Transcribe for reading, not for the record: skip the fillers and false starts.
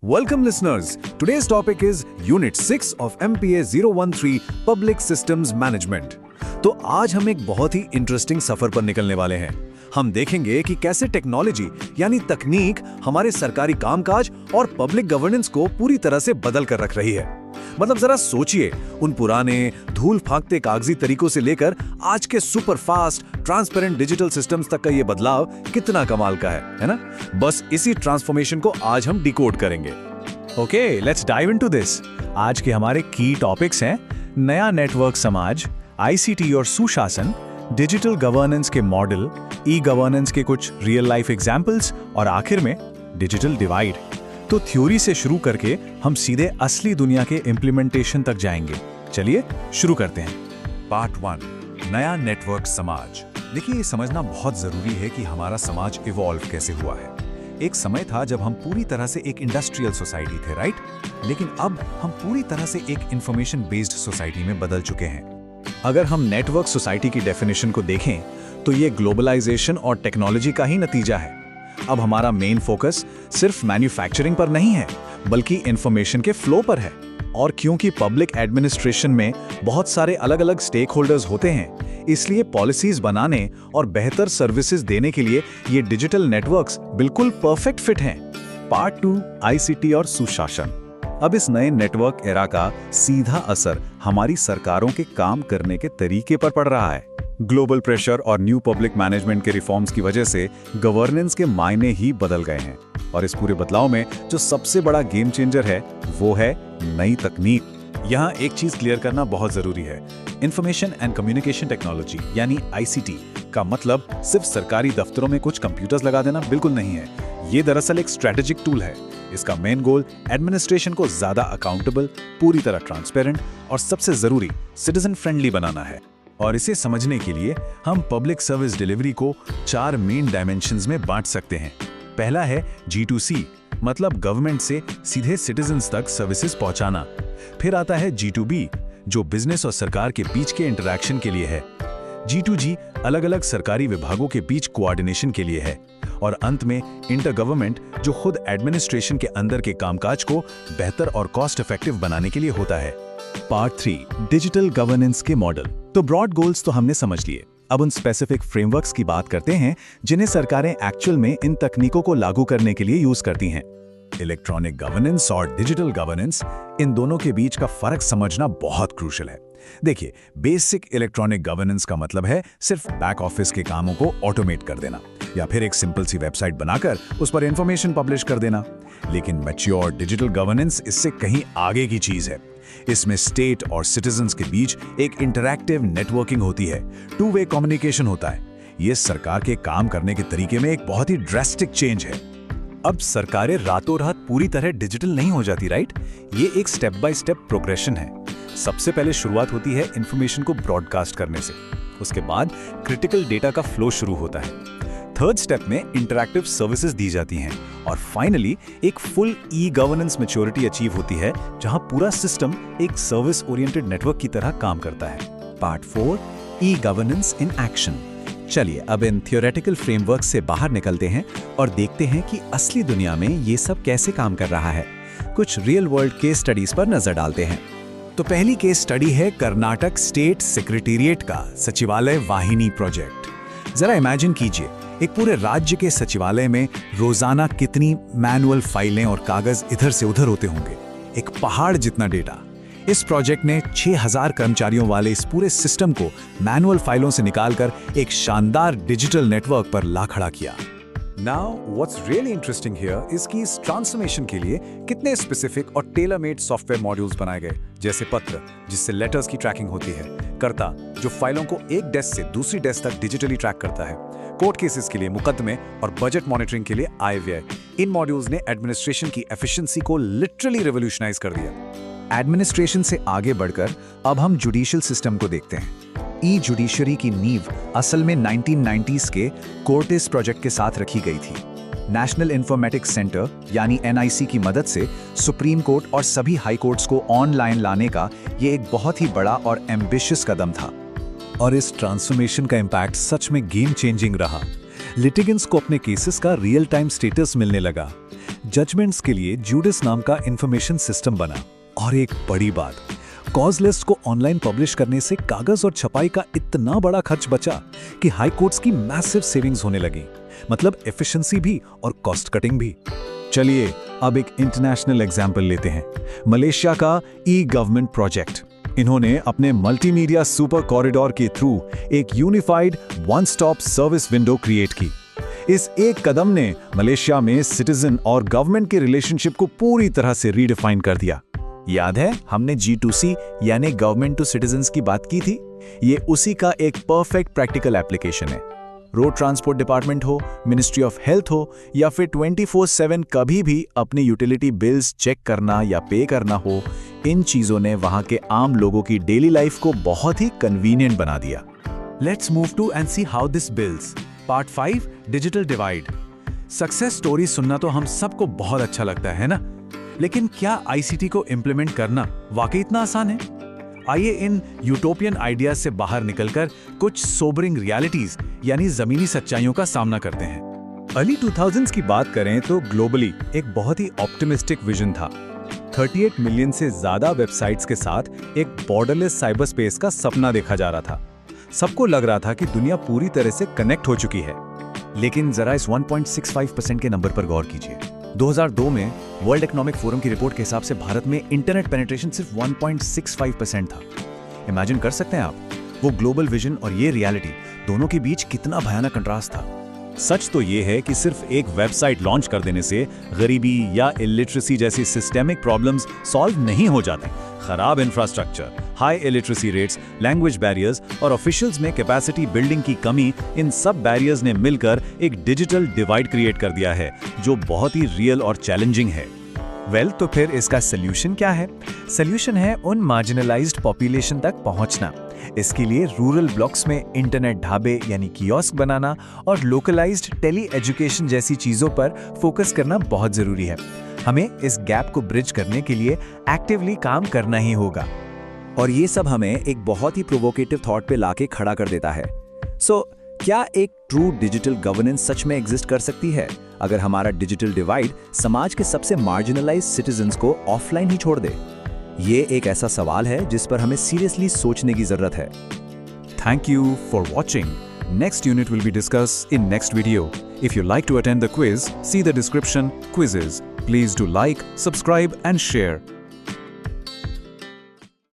Welcome listeners. Today's topic is Unit 6 of MPA 013 Public Systems Management. तो आज हम एक बहुत ही इंटरेस्टिंग सफर पर निकलने वाले हैं। हम देखेंगे कि कैसे टेक्नोलॉजी यानी तकनीक हमारे सरकारी कामकाज और पब्लिक गवर्नेंस को पूरी तरह से बदल कर रख रही है। मतलब जरा सोचिए, उन पुराने धूल फांकते कागजी तरीकों से लेकर आज के super fast transparent digital systems तक का ये बदलाव कितना कमाल का है ना? बस इसी ट्रांसफॉर्मेशन को आज हम डिकोड करेंगे। Okay, let's dive into this. आज के हमारे की टॉपिक्स हैं नया नेटवर्क समाज, आईसीटी और सुशासन, डिजिटल गवर्नेंस के मॉडल, ई गवर्नेंस के कुछ रियल लाइफ एग्जांपल्स और आखिर में डिजिटल डिवाइड। तो थ्योरी से शुरू करके हम सीधे असली दुनिया के इम्प्लीमेंटेशन तक जाएंगे। चलिए शुरू करते हैं। पार्ट 1, नया नेटवर्क समाज। देखिए, ये समझना बहुत जरूरी है कि हमारा समाज इवॉल्व कैसे हुआ है। एक समय था जब हम पूरी तरह से एक इंडस्ट्रियल सोसाइटी थे, राइट? लेकिन अब हम पूरी तरह से एक इंफॉर्मेशन बेस्ड सोसाइटी में बदल चुके हैं। अगर हम नेटवर्क सोसाइटी की डेफिनेशन को देखें तो ये ग्लोबलाइजेशन और टेक्नोलॉजी का ही नतीजा है। अब हमारा मेन फोकस सिर्फ मैन्युफैक्चरिंग पर नहीं है, बल्कि इंफॉर्मेशन के फ्लो पर है। और क्योंकि पब्लिक एडमिनिस्ट्रेशन में बहुत सारे अलग अलग स्टेक होल्डर्स होते हैं, इसलिए पॉलिसीज बनाने और बेहतर सर्विसेज देने के लिए ये डिजिटल नेटवर्क्स बिल्कुल परफेक्ट फिट हैं। पार्ट 2, आईसीटी और सुशासन। अब इस नए नेटवर्क एरा का सीधा असर हमारी सरकारों के काम करने के तरीके पर पड़ रहा है। ग्लोबल प्रेशर और न्यू पब्लिक मैनेजमेंट के रिफॉर्म्स की वजह से गवर्नेंस के मायने ही बदल गए हैं। और इस पूरे बदलाव में जो सबसे बड़ा गेम चेंजर है वो है नई तकनीक। यहाँ एक चीज क्लियर करना बहुत जरूरी है। इंफॉर्मेशन एंड कम्युनिकेशन टेक्नोलॉजी यानी आईसीटी का मतलब सिर्फ सरकारी दफ्तरों में कुछ कंप्यूटर्स लगा देना बिल्कुल नहीं है। ये दरअसल एक स्ट्रेटेजिक टूल है। इसका मेन गोल एडमिनिस्ट्रेशन को ज्यादा अकाउंटेबल, पूरी तरह ट्रांसपेरेंट और सबसे जरूरी सिटीजन फ्रेंडली बनाना है। और इसे समझने के लिए हम पब्लिक सर्विस डिलीवरी को 4 मेन डायमेंशंस में बांट सकते हैं। पहला है G2C, मतलब गवर्नमेंट से सीधे सिटीजन्स तक सर्विसेज पहुंचाना। फिर आता है G2B, जो बिजनेस और सरकार के बीच के इंटरैक्शन के लिए है। G2G अलग अलग सरकारी विभागों के बीच कोऑर्डिनेशन के लिए है। और अंत में इंटर गवर्नमेंट, जो खुद एडमिनिस्ट्रेशन के अंदर के कामकाज को बेहतर और कॉस्ट इफेक्टिव बनाने के लिए होता है। पार्ट 3, डिजिटल गवर्नेंस के मॉडल। तो ब्रॉड गोल्स तो हमने समझ लिए। अब उन स्पेसिफिक फ्रेमवर्क्स की बात करते हैं जिन्हें सरकारें एक्चुअल में इन तकनीकों को लागू करने के लिए यूज करती हैं। इलेक्ट्रॉनिक गवर्नेंस और डिजिटल गवर्नेंस, इन दोनों के बीच का फर्क समझना बहुत क्रूशियल है। देखिए, बेसिक इलेक्ट्रॉनिक गवर्नेंस का मतलब है सिर्फ बैक ऑफिस के कामों को ऑटोमेट कर देना या फिर एक सिंपल सी वेबसाइट बनाकर उस पर इंफॉर्मेशन पब्लिश कर देना। लेकिन मैच्योर डिजिटल गवर्नेंस इससे कहीं आगे की चीज है। इसमें स्टेट और सिटीजन्स के बीच एक इंटरैक्टिव नेटवर्किंग होती है, टू वे कम्युनिकेशन होता है। ये सरकार के काम करने के तरीके में एक बहुत ही ड्रास्टिक चेंज है। अब सरकारें रातों रात पूरी तरह डिजिटल नहीं हो जाती, राइट? ये एक स्टेप बाय स्टेप प्रोग्रेशन है। सबसे पहले शुरुआत होती है इंफॉर्मेशन को ब्रॉडकास्ट करने से। उसके बाद क्रिटिकल डेटा का फ्लो शुरू होता है। थर्ड स्टेप में इंटरैक्टिव सर्विसेज दी जाती हैं। और फाइनली एक full e governance maturity achieve होती है, जहां पूरा सिस्टम एक सर्विस ओरिएंटेड नेटवर्क की तरह काम करता है। Part 4, e governance in action. चलिए अब इन थियोरेटिकल फ्रेमवर्क से बाहर निकलते हैं और देखते हैं कि असली दुनिया में ये सब कैसे काम कर रहा है। कुछ रियल वर्ल्ड केस स्टडीज पर नजर डालते हैं। तो पहली केस स्टडी है कर्नाटक स्टेट सेक्रेटेरिएट का सचिवालय वाहिनी प्रोजेक्ट। जरा इमेजिन कीजिए, एक पूरे राज्य के सचिवालय में रोजाना कितनी मैनुअल फाइलें और कागज इधर से उधर होते होंगे। एक पहाड़ जितना डेटा। इस प्रोजेक्ट ने 6000 कर्मचारियों वाले इस पूरे सिस्टम को मैनुअल फाइलों से निकालकर एक शानदार डिजिटल नेटवर्क पर ला खड़ा किया। Now, what's really interesting here is कि इस ट्रांसफॉर्मेशन के लिए कितने स्पेसिफिक और टेलर मेड सॉफ्टवेयर मॉड्यूल्स बनाए गए, जैसे पत्र जिससे लेटर्स की ट्रैकिंग होती है, कर्ता जो फाइलों को एक डेस्क से दूसरी डेस्क तक डिजिटली ट्रैक करता है, कोर्ट केसेस के लिए मुकदमे और बजट मॉनिटरिंग के लिए आय व्यय। इन मॉड्यूल्स ने एडमिनिस्ट्रेशन की एफिशिएंसी को लिटरली रिवॉल्यूशनाइज कर दिया। एडमिनिस्ट्रेशन से आगे बढ़कर अब हम जुडिशियल सिस्टम को देखते हैं। ई जुडिशरी की नींव असल में 1990s के कोर्टिस प्रोजेक्ट के साथ रखी गई थी। नेशनल इंफॉर्मेटिक्स सेंटर यानी एनआईसी की मदद से सुप्रीम कोर्ट और सभी हाई कोर्ट्स को ऑनलाइन लाने का ये एक बहुत ही बड़ा और एम्बिशियस कदम था। और इस ट्रांसफॉर्मेशन का इम्पैक्ट सच में गेम चेंजिंग रहा। लिटिगेंट्स को अपने केसेस का रियल टाइम स्टेटस मिलने लगा। जजमेंट्स के लिए जूडिस नाम का इंफॉर्मेशन सिस्टम बना। और एक बड़ी बात, कॉज लिस्ट को ऑनलाइन पब्लिश करने से कागज और छपाई का इतना बड़ा खर्च बचा कि हाई कोर्ट्स की मैसिव सेविंग्स होने लगी। मतलब एफिशिएंसी भी और कॉस्ट कटिंग भी। चलिए अब एक इंटरनेशनल एग्जाम्पल लेते हैं, मलेशिया का ई-गवर्नमेंट प्रोजेक्ट। इन्होंने अपने मल्टीमीडिया सुपर कॉरिडोर के थ्रू एक unified one stop service window create की। इस एक कदम ने मलेशिया में सिटीजन और गवर्नमेंट के रिलेशनशिप को पूरी तरह से रीडिफाइन कर दिया। याद है हमने G2C यानी गवर्नमेंट टू सिटीजन्स की बात की थी? ये उसी का एक परफेक्ट प्रैक्टिकल एप्लीकेशन है। रोड ट्रांसपोर्ट डिपार्टमेंट हो, मिनिस्ट्री ऑफ हेल्थ हो या फिर 24/7 कभी भी अपनी यूटिलिटी बिल्स चेक करना या पे करना हो, इन चीजों ने वहां के आम लोगों की डेली लाइफ को बहुत ही कन्वीनियंट बना दिया। Let's move to and see how this bills. Part 5, digital divide. Success story सुनना तो हम सबको बहुत अच्छा लगता है ना, लेकिन क्या ICT को इम्प्लीमेंट करना वाकई इतना आसान है? आइए इन यूटोपियन आइडियाज से बाहर निकलकर कुछ सोबरिंग रियलिटीज यानी जमीनी सच्चाइयों का सामना करते हैं। अर्ली 2000s की बात करें तो ग्लोबली एक बहुत ही ऑप्टिमिस्टिक विजन था। 38 मिलियन से ज्यादा वेबसाइट्स के साथ एक बॉर्डरलेस साइबर स्पेस का सपना देखा जा रहा था। सबको लग रहा था कि दुनिया पूरी तरह से कनेक्ट हो चुकी है। लेकिन जरा इस 1.65% के नंबर पर गौर कीजिए। 2002 में वर्ल्ड इकोनॉमिक फोरम की रिपोर्ट के हिसाब से भारत में इंटरनेट पेनिट्रेशन सिर्फ 1.65% था। इमेजिन कर सकते हैं आप, वो ग्लोबल विजन और ये रियलिटी दोनों के बीच कितना भयानक कंट्रास्ट था। सच तो ये है कि सिर्फ एक वेबसाइट लॉन्च कर देने से गरीबी या इलिटरेसी जैसी सिस्टेमिक प्रॉब्लम्स सॉल्व नहीं हो जाते। खराब infrastructure, high illiteracy rates, language barriers और ऑफिशियल्स में कैपेसिटी बिल्डिंग की कमी, इन सब बैरियर्स ने मिलकर एक डिजिटल डिवाइड क्रिएट कर दिया है जो बहुत ही रियल और चैलेंजिंग है। तो फिर इसका सोल्यूशन क्या है? सोल्यूशन है उन मार्जिनलाइज्ड पॉपुलेशन तक पहुंचना। इसके लिए रूरल ब्लॉक्स में इंटरनेट ढाबे यानी कियोस्क बनाना और लोकलाइज्ड टेली एजुकेशन जैसी चीजों पर फोकस करना बहुत जरूरी है। हमें इस गैप को ब्रिज करने के लिए एक्टिवली काम करना ही होगा। और ये सब हमें एक बहुत ही प्रोवोकेटिव थॉट पे लाके खड़ा कर देता है। क्या एक ट्रू डिजिटल गवर्नेंस सच में एग्जिस्ट कर सकती है अगर हमारा डिजिटल डिवाइड समाज के सबसे मार्जिनलाइज्ड सिटीजन्स को ऑफलाइन ही छोड़ दे? ये एक ऐसा सवाल है जिस पर हमें सीरियसली सोचने की जरूरत है। Thank you for watching. Next unit will be discussed in next video. If you like to attend the quiz, see the description quizzes. Please do like, subscribe and share.